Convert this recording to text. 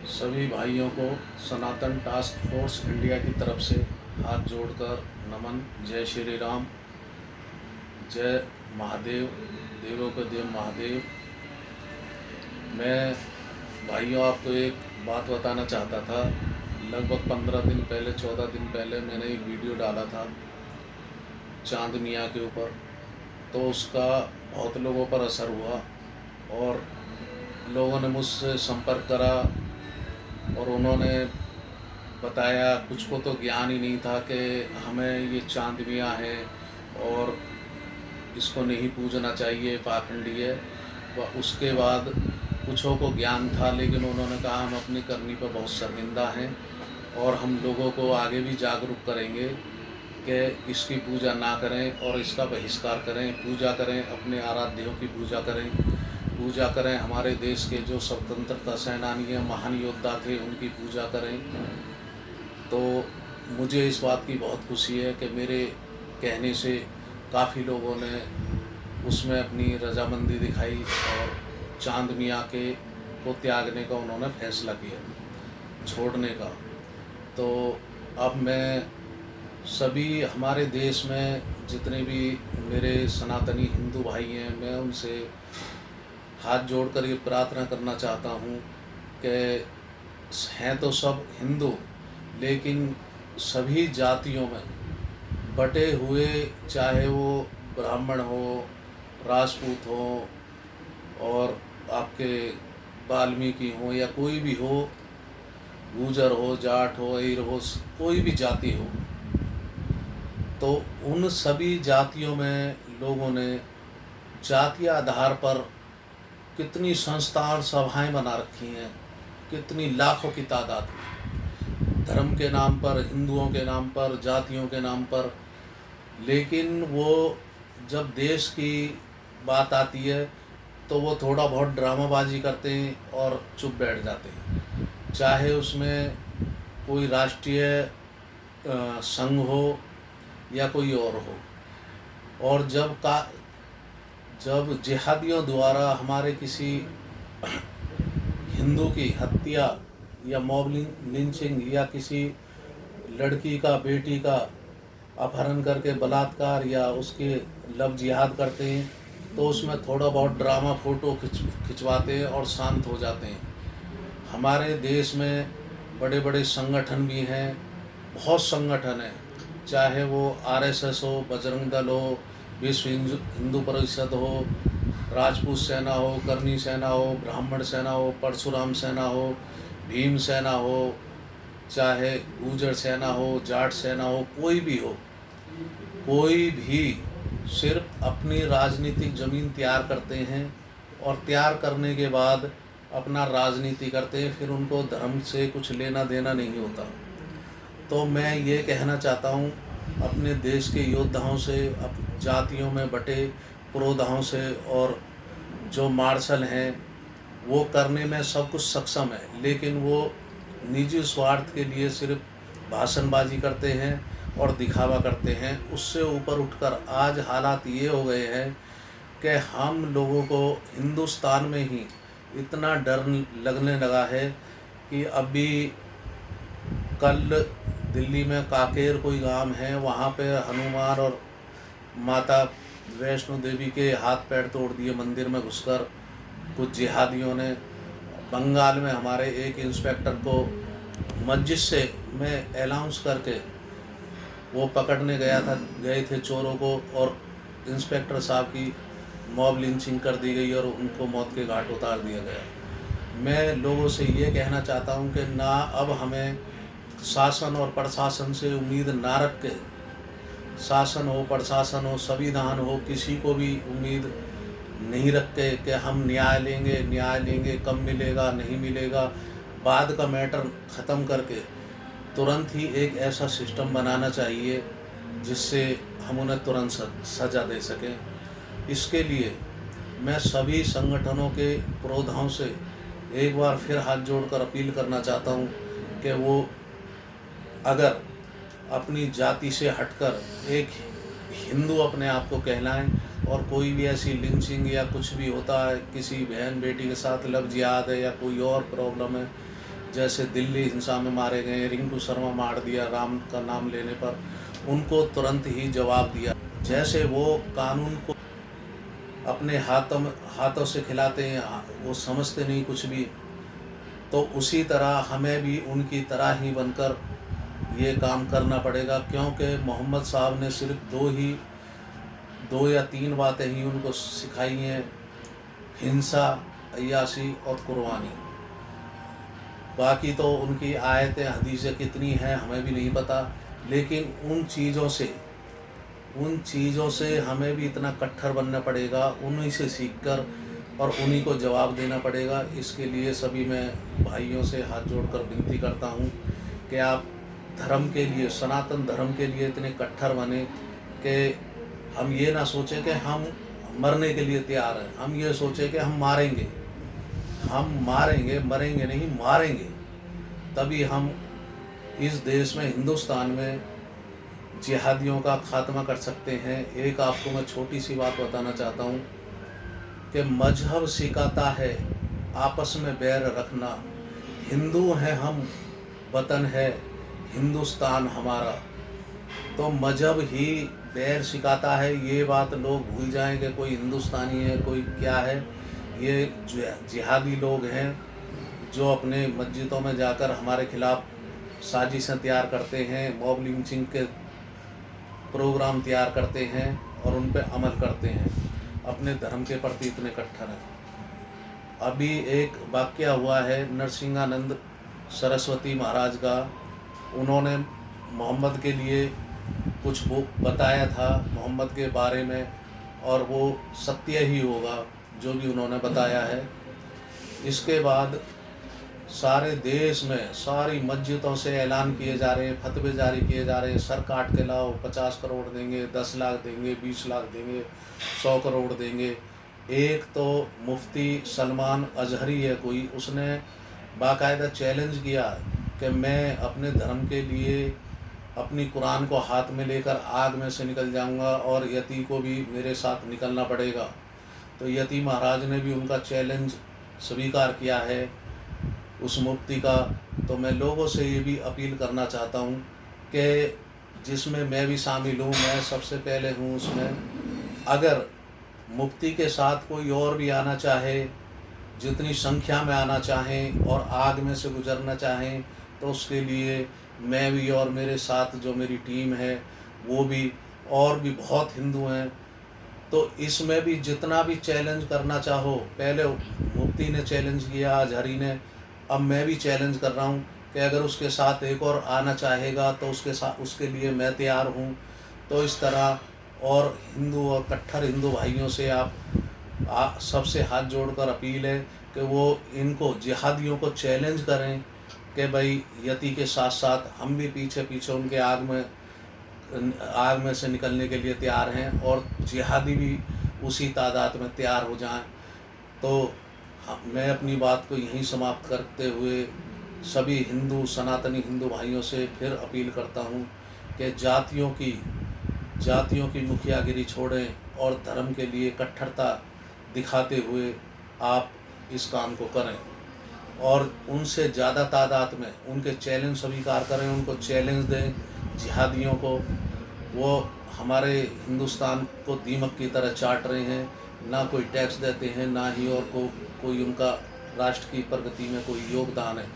सभी भाइयों को सनातन टास्क फोर्स इंडिया की तरफ से हाथ जोड़कर नमन। जय श्री राम, जय महादेव, देवों के देव महादेव। मैं भाइयों आपको एक बात बताना चाहता था। लगभग 15 दिन पहले, 14 दिन पहले मैंने एक वीडियो डाला था चांद मियाँ के ऊपर, तो उसका बहुत लोगों पर असर हुआ और लोगों ने मुझसे संपर्क करा और उन्होंने बताया, कुछ को तो ज्ञान ही नहीं था कि हमें ये चांद मियाँ है और इसको नहीं पूजना चाहिए, पाखंडी है। व उसके बाद कुछों को ज्ञान था, लेकिन उन्होंने कहा हम अपनी करनी पर बहुत शर्मिंदा हैं और हम लोगों को आगे भी जागरूक करेंगे कि इसकी पूजा ना करें और इसका बहिष्कार करें। पूजा करें, अपने आराध्यों की पूजा करें, पूजा करें हमारे देश के जो स्वतंत्रता सेनानी हैं, महान योद्धा थे, उनकी पूजा करें। तो मुझे इस बात की बहुत खुशी है कि मेरे कहने से काफ़ी लोगों ने उसमें अपनी रजामंदी दिखाई और चांद मियाँ के को त्यागने का उन्होंने फैसला किया, छोड़ने का। तो अब मैं सभी हमारे देश में जितने भी मेरे सनातनी हिंदू भाई हैं, मैं उनसे हाथ जोड़कर ये प्रार्थना करना चाहता हूँ कि हैं तो सब हिंदू, लेकिन सभी जातियों में बटे हुए, चाहे वो ब्राह्मण हो, राजपूत हो और आपके वाल्मीकि हो या कोई भी हो, गुजर हो, जाट हो, ऐर हो, कोई भी जाति हो, तो उन सभी जातियों में लोगों ने जातीय आधार पर कितनी संस्था और सभाएं बना रखी हैं, कितनी लाखों की तादाद में, धर्म के नाम पर, हिंदुओं के नाम पर, जातियों के नाम पर। लेकिन वो जब देश की बात आती है तो वो थोड़ा बहुत ड्रामाबाजी करते हैं और चुप बैठ जाते हैं, चाहे उसमें कोई राष्ट्रीय संघ हो या कोई और हो। और जब जिहादियों द्वारा हमारे किसी हिंदू की हत्या या मॉब लिंचिंग या किसी लड़की का, बेटी का अपहरण करके बलात्कार या उसके लव जिहाद करते हैं, तो उसमें थोड़ा बहुत ड्रामा फ़ोटो खिंचवाते हैं और शांत हो जाते हैं। हमारे देश में बड़े बड़े संगठन भी हैं, बहुत संगठन हैं, चाहे वो आरएसएस हो, बजरंग दल हो, विश्व हिंदू परिषद हो, राजपूत सेना हो, करनी सेना हो, ब्राह्मण सेना हो, परशुराम सेना हो, भीम सेना हो, चाहे गुर्जर सेना हो, जाट सेना हो, कोई भी हो, कोई भी सिर्फ अपनी राजनीतिक ज़मीन तैयार करते हैं और तैयार करने के बाद अपना राजनीति करते हैं, फिर उनको धर्म से कुछ लेना देना नहीं होता। तो मैं ये कहना चाहता हूँ अपने देश के योद्धाओं से, जातियों में बटे पुरोधाओं से, और जो मार्शल हैं वो करने में सब कुछ सक्षम है, लेकिन वो निजी स्वार्थ के लिए सिर्फ भाषणबाजी करते हैं और दिखावा करते हैं। उससे ऊपर उठकर आज हालात ये हो गए हैं कि हम लोगों को हिंदुस्तान में ही इतना डर लगने लगा है कि अभी कल दिल्ली में काकेर कोई गांव है, वहाँ पे हनुमान और माता वैष्णो देवी के हाथ पैर तोड़ दिए मंदिर में घुसकर कुछ जिहादियों ने। बंगाल में हमारे एक इंस्पेक्टर को मस्जिद से में अनाउंस करके वो पकड़ने गए थे चोरों को, और इंस्पेक्टर साहब की मॉब लिंचिंग कर दी गई और उनको मौत के घाट उतार दिया गया। मैं लोगों से ये कहना चाहता हूँ कि ना अब हमें शासन और प्रशासन से उम्मीद ना रख के, शासन हो, प्रशासन हो, संविधान हो, किसी को भी उम्मीद नहीं रखते कि हम न्याय लेंगे, कब मिलेगा, नहीं मिलेगा, बाद का मैटर ख़त्म करके तुरंत ही एक ऐसा सिस्टम बनाना चाहिए जिससे हम उन्हें तुरंत सज़ा दे सकें। इसके लिए मैं सभी संगठनों के पुरोधाओं से एक बार फिर हाथ जोड़कर अपील करना चाहता हूँ कि वो अगर अपनी जाति से हटकर एक हिंदू अपने आप को कहलाएं, और कोई भी ऐसी लिंचिंग या कुछ भी होता है, किसी बहन बेटी के साथ लव जिहाद है या कोई और प्रॉब्लम है, जैसे दिल्ली हिंसा में मारे गए, रिंकू शर्मा मार दिया राम का नाम लेने पर, उनको तुरंत ही जवाब दिया। जैसे वो कानून को अपने हाथों से खिलाते हैं, वो समझते नहीं कुछ भी, तो उसी तरह हमें भी उनकी तरह ही बनकर ये काम करना पड़ेगा। क्योंकि मोहम्मद साहब ने सिर्फ दो या तीन बातें ही उनको सिखाई हैं, हिंसा, अय्याशी और कुर्बानी। बाकी तो उनकी आयतें हदीसें कितनी हैं हमें भी नहीं पता, लेकिन उन चीज़ों से हमें भी इतना कट्टर बनना पड़ेगा, उन्हीं से सीखकर और उन्हीं को जवाब देना पड़ेगा। इसके लिए सभी मैं भाइयों से हाथ जोड़कर विनती करता हूँ कि आप धर्म के लिए, सनातन धर्म के लिए इतने कट्टर बने कि हम ये ना सोचें कि हम मरने के लिए तैयार हैं, हम ये सोचें कि हम मारेंगे, मरेंगे नहीं, मारेंगे। तभी हम इस देश में, हिंदुस्तान में जिहादियों का खात्मा कर सकते हैं। एक आपको मैं छोटी सी बात बताना चाहता हूँ कि मजहब सिखाता है आपस में बैर रखना। हिंदू हैं हम, वतन है हिंदुस्तान हमारा, तो मजहब ही बैर सिखाता है। ये बात लोग भूल जाएं कि कोई हिंदुस्तानी है, कोई क्या है। ये जिहादी लोग हैं जो अपने मस्जिदों में जाकर हमारे खिलाफ साजिशें तैयार करते हैं, मॉब लिंचिंग के प्रोग्राम तैयार करते हैं और उन पर अमल करते हैं। अपने धर्म के प्रति इतने कट्टर हैं। अभी एक वाक़या हुआ है नरसिंहानंद सरस्वती महाराज का। उन्होंने मोहम्मद के लिए कुछ वो बताया था मोहम्मद के बारे में, और वो सत्य ही होगा जो भी उन्होंने बताया है। इसके बाद सारे देश में सारी मस्जिदों से ऐलान किए जा रहे हैं, फतवे जारी किए जा रहे हैं, सर काट के लाओ, 50 करोड़ देंगे, 10 लाख देंगे, 20 लाख देंगे, 100 करोड़ देंगे। एक तो मुफ्ती सलमान अजहरी है कोई, उसने बाकायदा चैलेंज किया कि मैं अपने धर्म के लिए अपनी कुरान को हाथ में लेकर आग में से निकल जाऊंगा और यती को भी मेरे साथ निकलना पड़ेगा। तो यती महाराज ने भी उनका चैलेंज स्वीकार किया है उस मुफ्ती का। तो मैं लोगों से ये भी अपील करना चाहता हूँ कि जिसमें मैं भी शामिल हूँ, मैं सबसे पहले हूँ उसमें। अगर मुफ्ती के साथ कोई और भी आना चाहे, जितनी संख्या में आना चाहें और आग में से गुजरना चाहें, तो उसके लिए मैं भी और मेरे साथ जो मेरी टीम है वो भी, और भी बहुत हिंदू हैं। तो इसमें भी जितना भी चैलेंज करना चाहो, पहले मुफ्ती ने चैलेंज किया, अजहरी ने, अब मैं भी चैलेंज कर रहा हूँ कि अगर उसके साथ एक और आना चाहेगा तो उसके लिए मैं तैयार हूँ। तो इस तरह और हिंदू और कट्टर हिंदू भाइयों से आप सबसे हाथ जोड़कर अपील है कि वो इनको जिहादियों को चैलेंज करें कि भाई यती के साथ साथ हम भी पीछे पीछे उनके आग में से निकलने के लिए तैयार हैं, और जिहादी भी उसी तादाद में तैयार हो जाएं। तो मैं अपनी बात को यहीं समाप्त करते हुए सभी हिंदू, सनातनी हिंदू भाइयों से फिर अपील करता हूँ कि जातियों की मुखियागिरी छोड़ें और धर्म के लिए कट्टरता दिखाते हुए आप इस काम को करें, और उनसे ज़्यादा तादाद में उनके चैलेंज स्वीकार करें, उनको चैलेंज दें जिहादियों को। वो हमारे हिंदुस्तान को दीमक की तरह चाट रहे हैं, ना कोई टैक्स देते हैं, ना ही और कोई उनका राष्ट्र की प्रगति में कोई योगदान है।